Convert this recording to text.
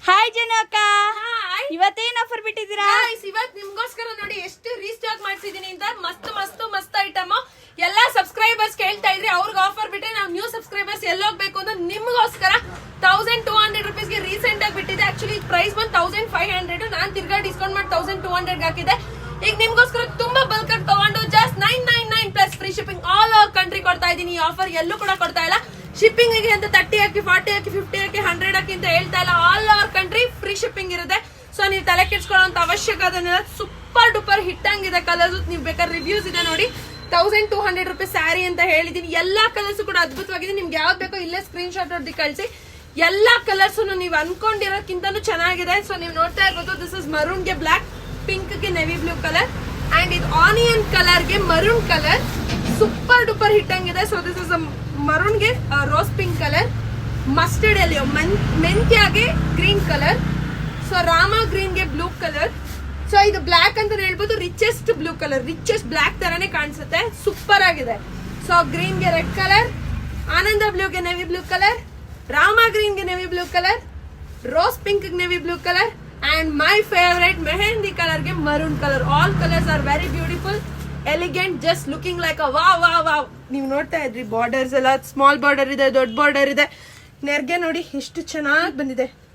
Hi ಜನ ಅಕ್ಕ, hi. ಇವತ್ತೇನ್ offer ಬಿಟ್ಟಿದ್ದೀರಾ? ಇವತ್ ನಿಮ್ಗೋಸ್ಕರ ನೋಡಿ ಎಷ್ಟು ರೀಸ್ಟಾಕ್ ಮಾಡ್ಸಿದೀನಿ ಅಂತ. ಮಸ್ತ್ ಮಸ್ತ್ ಮಸ್ತ್ ಐಟಮ್. ಎಲ್ಲಾ ಸಬ್ಸ್ಕ್ರೈಬರ್ಸ್ ಕೇಳ್ತಾ ಇದ್ರಿ, ಅವ್ರಿಗೆ ಆಫರ್ ಬಿಟ್ಟೆ ನಾವು ನ್ಯೂ ಸಬ್ಸ್ಕ್ರೈಬರ್ಸ್ ಎಲ್ಲೋಗ್ಬೇಕು ಅಂತ ನಿಮ್ಗೋಸ್ಕರ 1200 rupees ಗೆ ರೀಸೆಂಟ್ ಆಗಿ ಬಿಟ್ಟಿದೆ. ಆಕ್ಚುಲಿ ಪ್ರೈಸ್ ಬಂದ್ 1500, ನಾನ್ ತಿರ್ಗಾ ಡಿಸ್ಕೌಂಟ್ ಮಾಡಿ 1200 ಹಾಕಿದೆ. ಈಗ ನಿಮ್ಗೋಸ್ಕರ ತುಂಬಾ ಬಲ್ಕ್ ಆಗಿ ತಗೊಂಡು just 999 plus free shipping all over country ಕೊಡ್ತಾ ಇದೀನಿ. ಈ ಆಫರ್ ಎಲ್ಲೂ ಕೂಡ ಕೊಡ್ತಾ ಇಲ್ಲ. ಶಿಪ್ಪಿಂಗ್ ಗೆ ಅಂತ 30 ಹಾಕಿ, 40 ಹಾಕಿ, 50 ಹಾಕಿ, 100 ಹಾಕಿ ಅಂತ ಹೇಳ್ತಾ ಇಲ್ಲ. All over country free shipping ಇರುತ್ತೆ. ಸೊ ನೀವು ತಲೆ ಕೆಡ್ಸ್ಕೊಳ್ಳೋಂತ ಅವಶ್ಯಕತೆ ಇಲ್ಲ. ಸೂಪರ್ ಡೂಪರ್ ಹಿಟ್ ಆಗಿದೆ ಕಲರ್ಸ್. ನೀವು ಬೇಕಾದ್ರೆ ರಿವ್ಯೂಸ್ ಇದೆ ನೋಡಿ. 1200 rupees ಸ್ಯಾರಿ ಅಂತ ಹೇಳಿದೀನಿ. ಎಲ್ಲಾ ಕಲರ್ಸ್ ಕೂಡ ಅದ್ಭುತವಾಗಿದೆ. ನಿಮ್ಗೆ ಯಾವ್ದು ಬೇಕೋ ಇಲ್ಲೇ ಸ್ಕ್ರೀನ್ ಶಾಟ್ ಹೊಡೆದು ಕಳಿಸಿ. ಎಲ್ಲಾ ಕಲರ್ಸ್ ನೀವು ಅನ್ಕೊಂಡಿರೋಕ್ಕಿಂತನೂ ಚೆನ್ನಾಗಿದೆ. ಸೊ ನೀವು ನೋಡ್ತಾ ಇರ್ಬೋದು, ದಿಸ್ ಇಸ್ ಮರೂನ್ ಗೆ ಬ್ಲಾಕ್, ಪಿಂಕ್ ಗೆ ನೆವಿ ಬ್ಲೂ ಕಲರ್ ಅಂಡ್ ಇದು ಆನಿಯನ್ ಕಲರ್ ಗೆ maroon colour. Super duper hit ಆಗಿದೆ. ಸೊ ದಿಸ್ ಇಸ್ ಮರೂನ್ ಗೆ ರೋಸ್ ಪಿಂಕ್ ಕಲರ್, ಮಸ್ಟರ್ಡ್ ಎಲ್ಲಿಯೋ ಮೆಂತ್ಯಾಗೆ green colour, so Rama green ಗೆ ಬ್ಲೂ ಕಲರ್. ಸೊ ಇದು ಬ್ಲಾಕ್ ಅಂತ ಹೇಳ್ಬೋದು, richest blue colour, richest black ತರಾನೇ ಕಾಣಿಸುತ್ತೆ. ಸೂಪರ್ ಆಗಿದೆ. ಸೊ ಗ್ರೀನ್ ಗೆ ರೆಡ್ ಕಲರ್, ಆನಂದ ಬ್ಲೂ ಗೆ navy blue colour, Rama green ಗೆ navy blue colour, rose pink ಗೆ navy blue colour and my favourite mehndi colour ಗೆ maroon colour. All colours are very beautiful, elegant, just looking like a wow wow wow. ನೀವು ನೋಡ್ತಾ ಇದ್ರಿ borders ಎಲ್ಲ small border ಇದೆ, ದೊಡ್ಡ border ಇದೆ. ನೆರ್ಗೆ ನೋಡಿ ಎಷ್ಟು ಚೆನ್ನಾಗಿ ಬಂದಿದೆ.